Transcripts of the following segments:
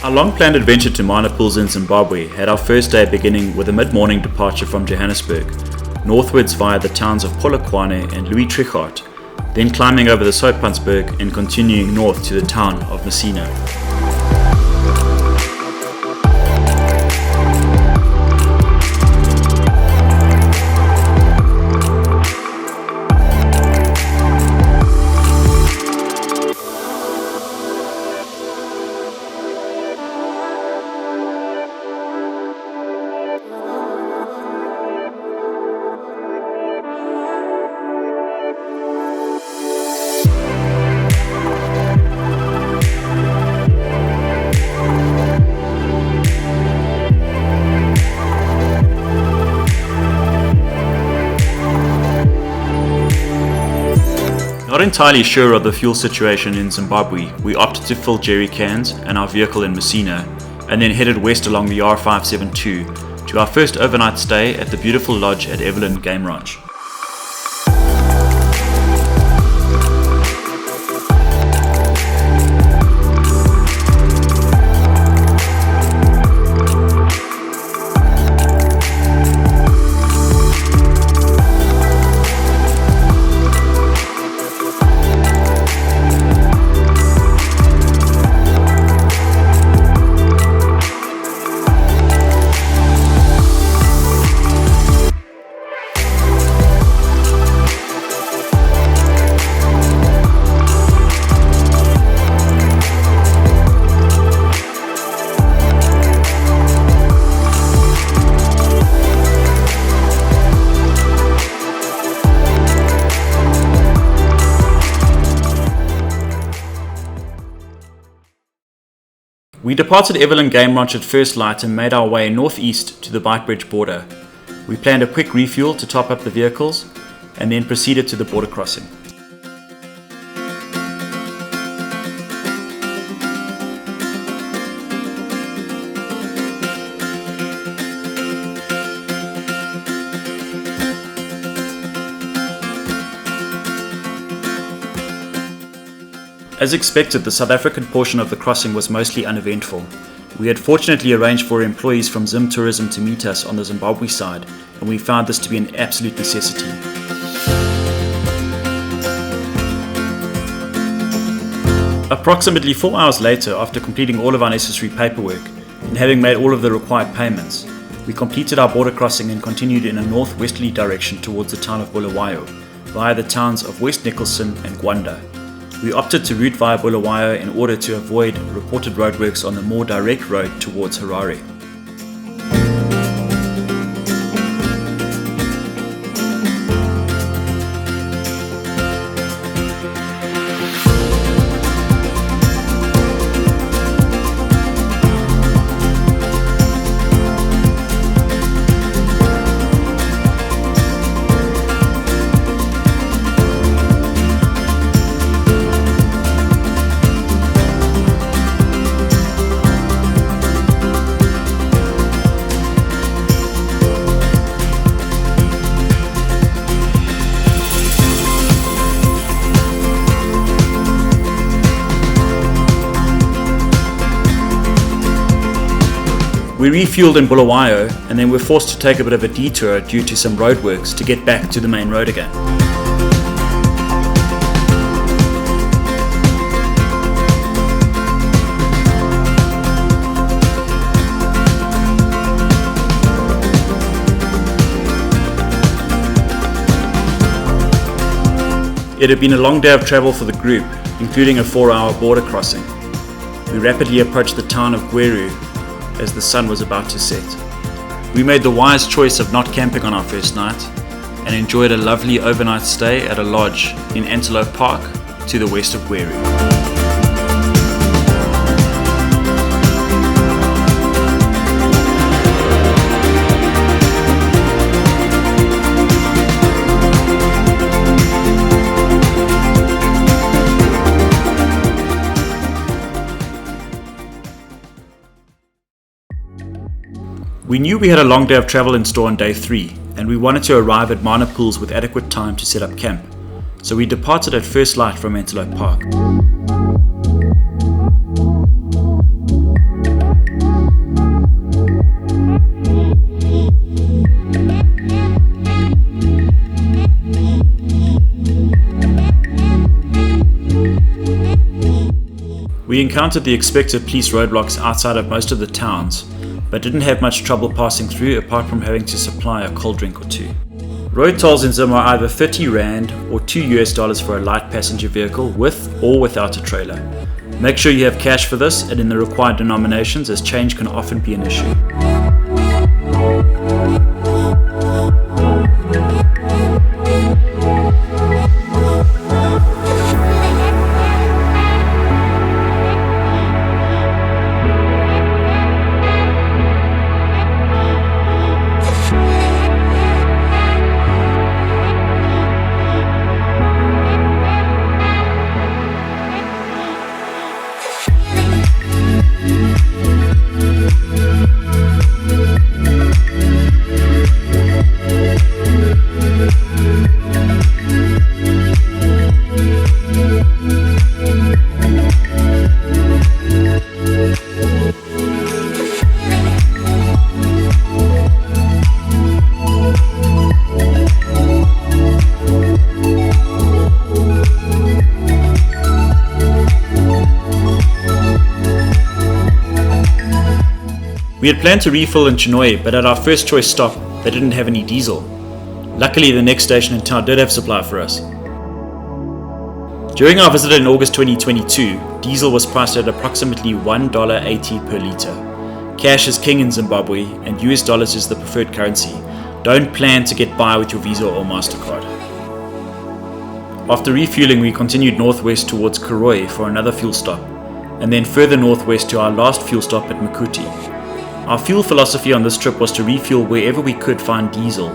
Our long-planned adventure to minor pools in Zimbabwe had our first day beginning with a mid-morning departure from Johannesburg, northwards via the towns of Polokwane and Louis Trichardt, then climbing over the Soutpansberg and continuing north to the town of Musina. Not entirely sure of the fuel situation in Zimbabwe, we opted to fill jerry cans and our vehicle in Musina, and then headed west along the R572 to our first overnight stay at the beautiful lodge at Overland Game Ranch. We departed Overland Game Ranch at first light and made our way northeast to the Beitbridge border. We planned a quick refuel to top up the vehicles and then proceeded to the border crossing. As expected, the South African portion of the crossing was mostly uneventful. We had fortunately arranged for employees from Zim Tourism to meet us on the Zimbabwe side, and we found this to be an absolute necessity. Approximately 4 hours later, after completing all of our necessary paperwork and having made all of the required payments, we completed our border crossing and continued in a northwesterly direction towards the town of Bulawayo, via the towns of West Nicholson and Gwanda. We opted to route via Bulawayo in order to avoid reported roadworks on the more direct road towards Harare. We refueled in Bulawayo and then were forced to take a bit of a detour due to some roadworks to get back to the main road again. It had been a long day of travel for the group, including a 4-hour border crossing. We rapidly approached the town of Gweru as the sun was about to set. We made the wise choice of not camping on our first night and enjoyed a lovely overnight stay at a lodge in Antelope Park to the west of Gweru. We knew we had a long day of travel in store on day 3, and we wanted to arrive at Mana Pools with adequate time to set up camp, so we departed at first light from Antelope Park. We encountered the expected police roadblocks outside of most of the towns, but didn't have much trouble passing through apart from having to supply a cold drink or two. Road tolls in Zim are either 30 Rand or $2 for a light passenger vehicle with or without a trailer. Make sure you have cash for this and in the required denominations, as change can often be an issue. We had planned to refill in Chinoy, but at our first choice stop, they didn't have any diesel. Luckily, the next station in town did have supply for us. During our visit in August 2022, diesel was priced at approximately $1.80 per litre. Cash is king in Zimbabwe, and US dollars is the preferred currency. Don't plan to get by with your Visa or MasterCard. After refueling, we continued northwest towards Karoi for another fuel stop, and then further northwest to our last fuel stop at Makuti. Our fuel philosophy on this trip was to refuel wherever we could find diesel.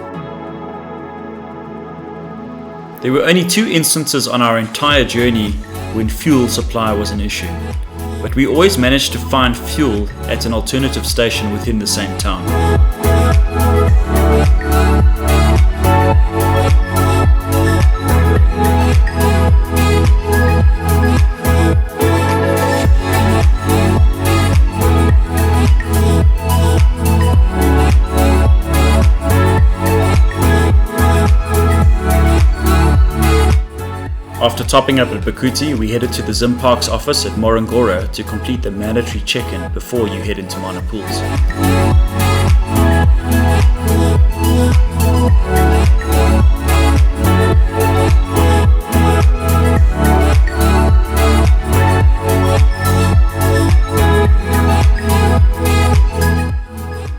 There were only 2 instances on our entire journey when fuel supply was an issue, but we always managed to find fuel at an alternative station within the same town. After topping up at Bakuti, we headed to the Zim Park's office at Morangora to complete the mandatory check-in before you head into Mana Pools.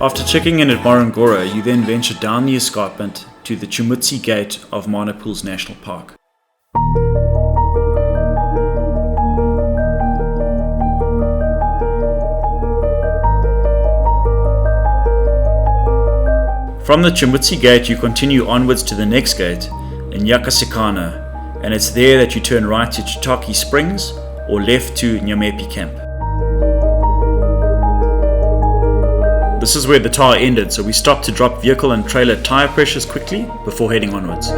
After checking in at Morangora, you then venture down the escarpment to the Chumutsi Gate of Mana Pools National Park. From the Chumutsi Gate, you continue onwards to the next gate in Yakasikana, and it's there that you turn right to Chitake Springs or left to Nyamepi Camp. This is where the tower ended, so we stopped to drop vehicle and trailer tire pressures quickly before heading onwards.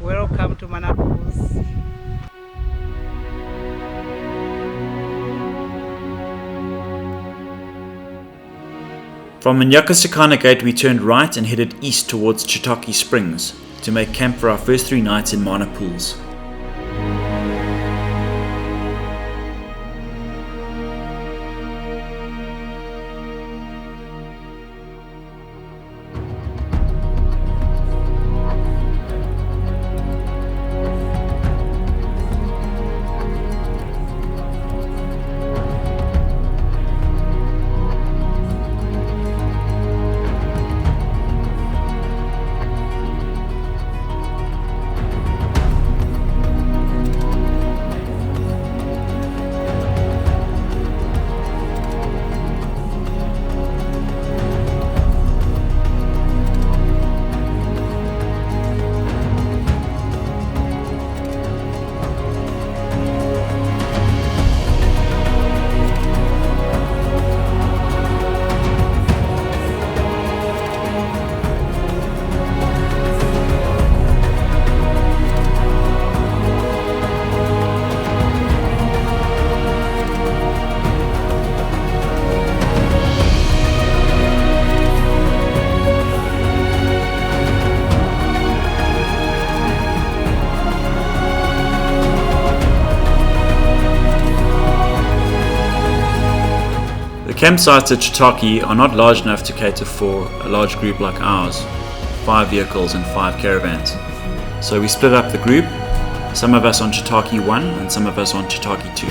Welcome to Mana Pools. From Nyakasekana Gate we turned right and headed east towards Chitake Springs to make camp for our first 3 nights in Mana Pools. The campsites at Chitake are not large enough to cater for a large group like ours, 5 vehicles and 5 caravans. So we split up the group, some of us on Chitake 1 and some of us on Chitake 2.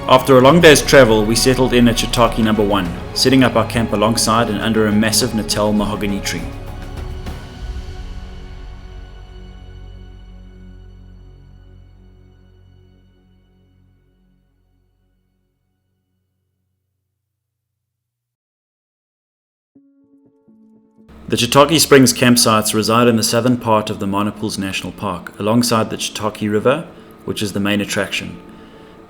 After a long day's travel, we settled in at Chitake number 1, setting up our camp alongside and under a massive Natal mahogany tree. The Chitake Springs campsites reside in the southern part of the Mana Pools National Park, alongside the Chitake River, which is the main attraction.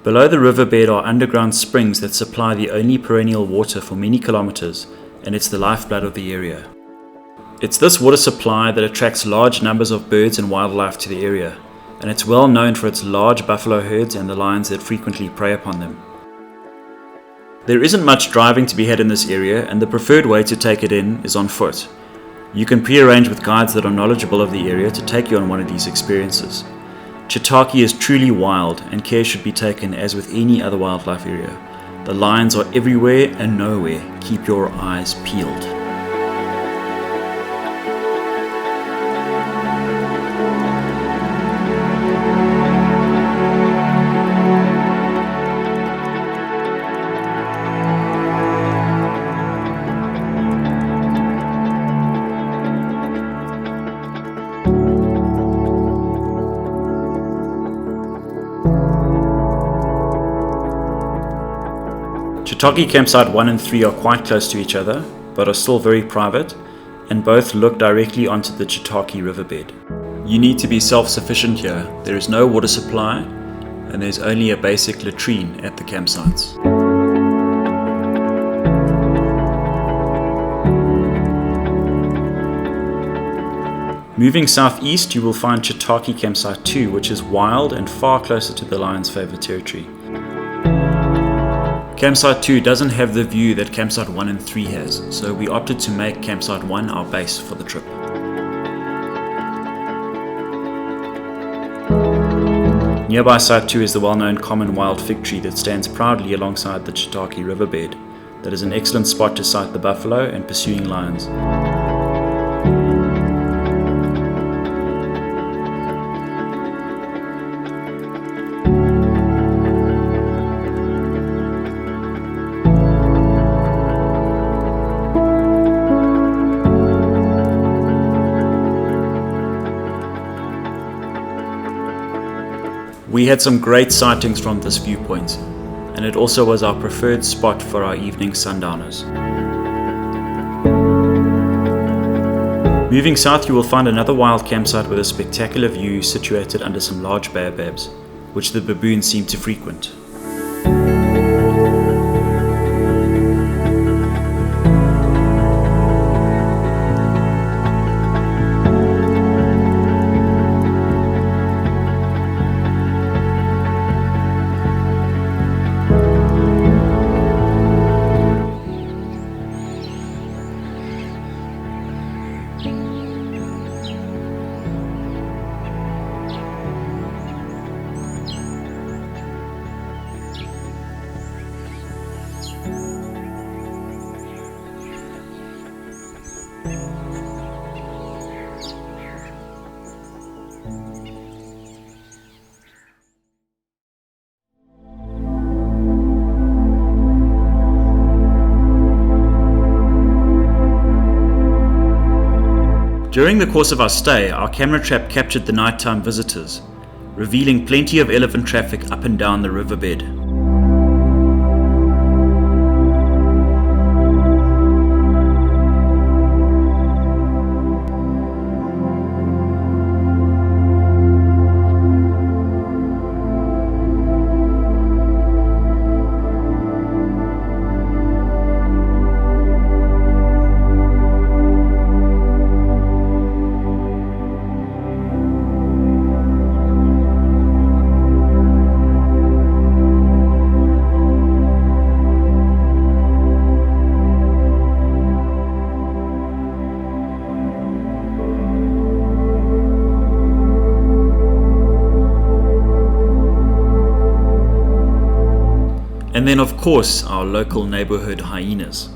Below the riverbed are underground springs that supply the only perennial water for many kilometers, and it's the lifeblood of the area. It's this water supply that attracts large numbers of birds and wildlife to the area, and it's well known for its large buffalo herds and the lions that frequently prey upon them. There isn't much driving to be had in this area, and the preferred way to take it in is on foot. You can pre-arrange with guides that are knowledgeable of the area to take you on one of these experiences. Chitake is truly wild, and care should be taken as with any other wildlife area. The lions are everywhere and nowhere. Keep your eyes peeled. Chitake Campsite 1 and 3 are quite close to each other, but are still very private, and both look directly onto the Chitake riverbed. You need to be self-sufficient here. There is no water supply, and there's only a basic latrine at the campsites. Moving southeast, you will find Chitake Campsite 2, which is wild and far closer to the lion's favourite territory. Campsite 2 doesn't have the view that Campsite 1 and 3 has, so we opted to make Campsite 1 our base for the trip. Nearby Site 2 is the well-known common wild fig tree that stands proudly alongside the Chitake riverbed. That is an excellent spot to sight the buffalo and pursuing lions. We had some great sightings from this viewpoint, and it also was our preferred spot for our evening sundowners. Moving south, you will find another wild campsite with a spectacular view situated under some large baobabs, which the baboons seem to frequent. During the course of our stay, our camera trap captured the nighttime visitors, revealing plenty of elephant traffic up and down the riverbed. And then of course our local neighborhood hyenas.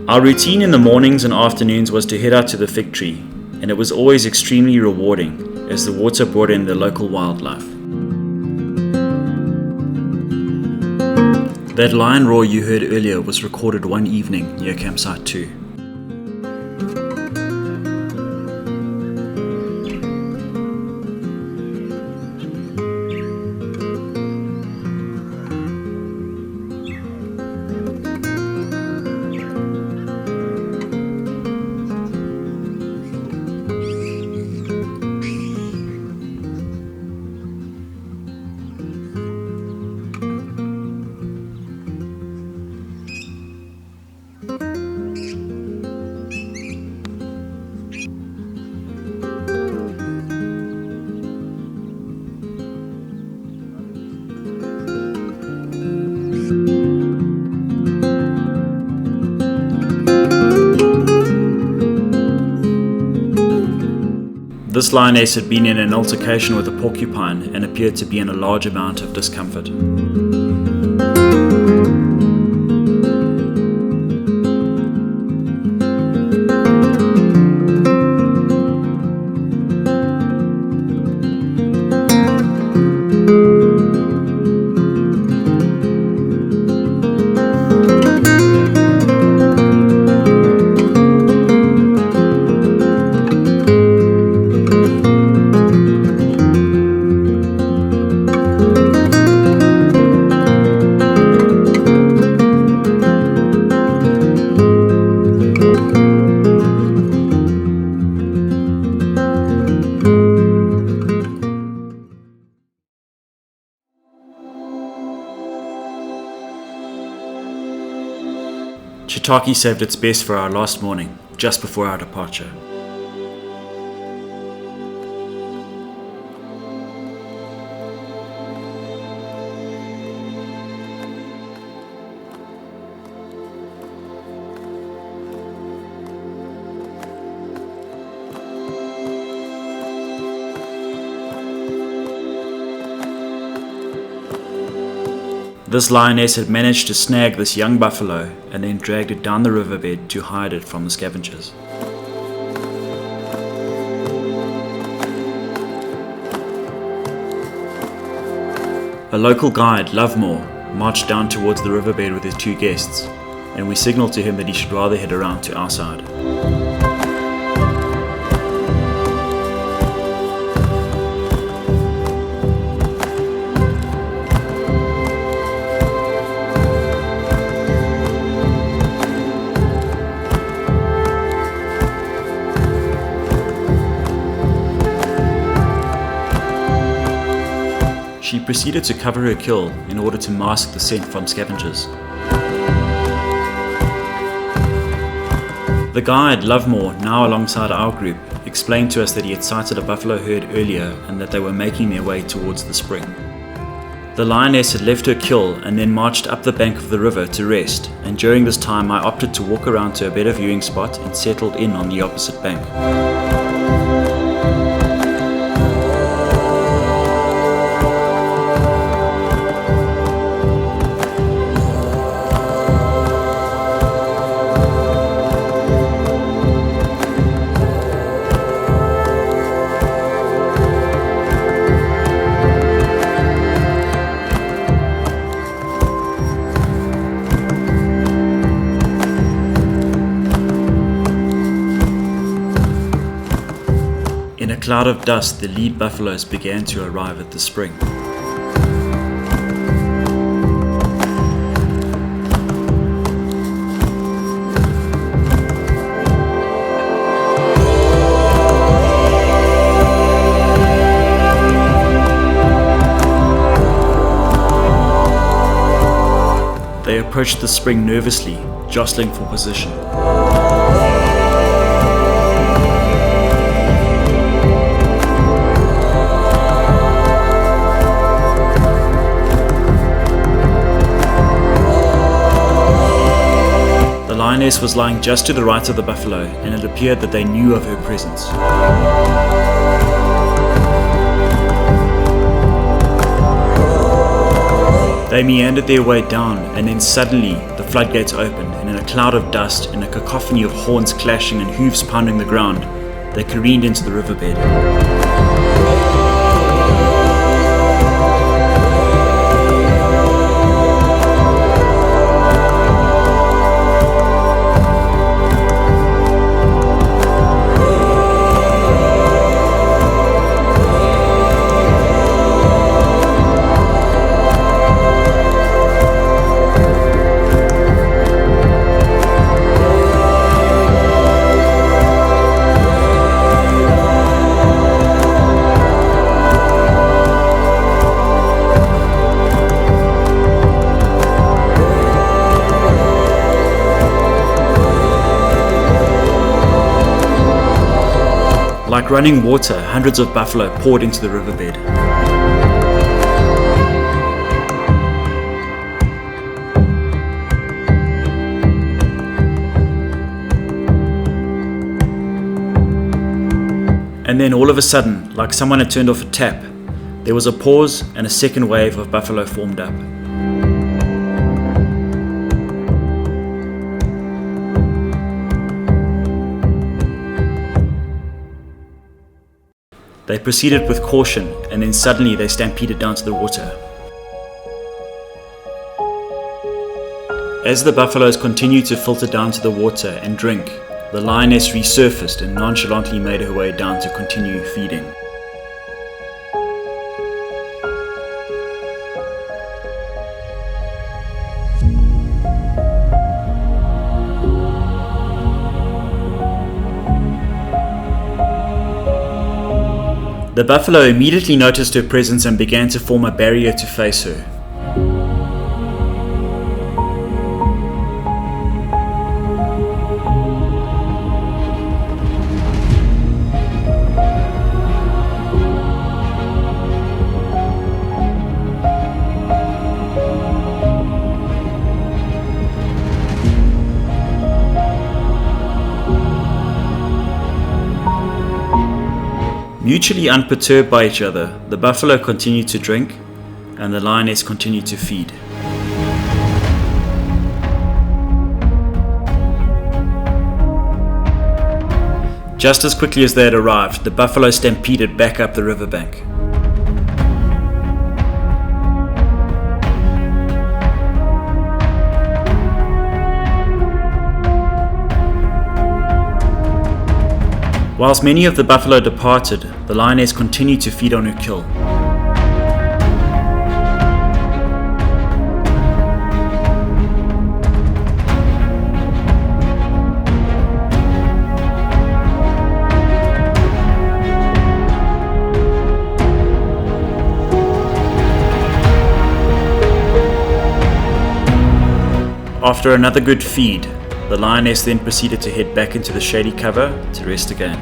Our routine in the mornings and afternoons was to head out to the fig tree, and it was always extremely rewarding as the water brought in the local wildlife. That lion roar you heard earlier was recorded one evening near campsite 2. This lioness had been in an altercation with a porcupine and appeared to be in a large amount of discomfort. Chitake saved its best for our last morning, just before our departure. This lioness had managed to snag this young buffalo and then dragged it down the riverbed to hide it from the scavengers. A local guide, Lovemore, marched down towards the riverbed with his two guests, and we signaled to him that he should rather head around to our side. She proceeded to cover her kill in order to mask the scent from scavengers. The guide, Lovemore, now alongside our group, explained to us that he had sighted a buffalo herd earlier and that they were making their way towards the spring. The lioness had left her kill and then marched up the bank of the river to rest, and during this time I opted to walk around to a better viewing spot and settled in on the opposite bank. In a cloud of dust, the lead buffaloes began to arrive at the spring. They approached the spring nervously, jostling for position. The lioness was lying just to the right of the buffalo, and it appeared that they knew of her presence. They meandered their way down, and then suddenly the floodgates opened, and in a cloud of dust, in a cacophony of horns clashing and hooves pounding the ground, they careened into the riverbed. Like running water, hundreds of buffalo poured into the riverbed. And then all of a sudden, like someone had turned off a tap, there was a pause and a second wave of buffalo formed up. They proceeded with caution, and then suddenly they stampeded down to the water. As the buffaloes continued to filter down to the water and drink, the lioness resurfaced and nonchalantly made her way down to continue feeding. The buffalo immediately noticed her presence and began to form a barrier to face her. Mutually unperturbed by each other, the buffalo continued to drink, and the lioness continued to feed. Just as quickly as they had arrived, the buffalo stampeded back up the riverbank. Whilst many of the buffalo departed, the lioness continued to feed on her kill. After another good feed, the lioness then proceeded to head back into the shady cover to rest again.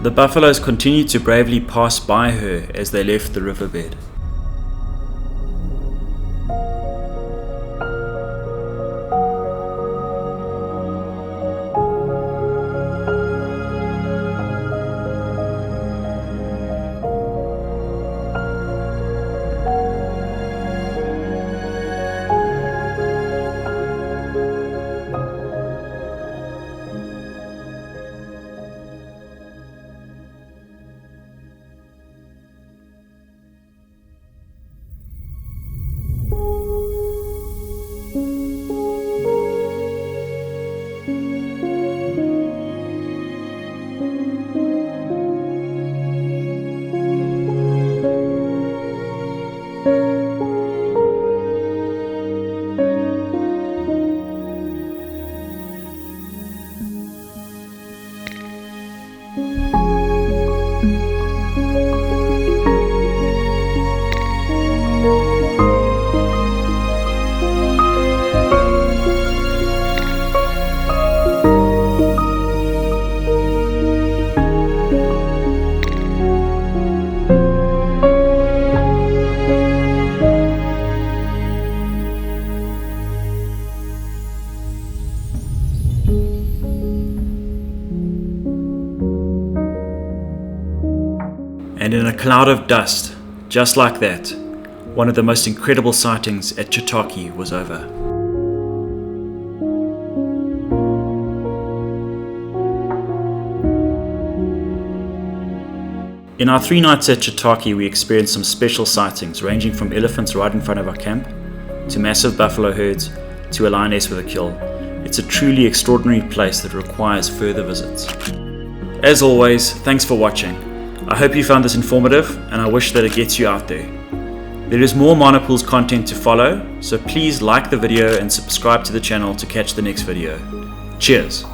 The buffaloes continued to bravely pass by her as they left the riverbed. And in a cloud of dust, just like that, one of the most incredible sightings at Chitake was over. In our 3 nights at Chitake, we experienced some special sightings ranging from elephants right in front of our camp, to massive buffalo herds, to a lioness with a kill. It's a truly extraordinary place that requires further visits. As always, thanks for watching. I hope you found this informative, and I wish that it gets you out there. There is more Monopools content to follow, so please like the video and subscribe to the channel to catch the next video. Cheers!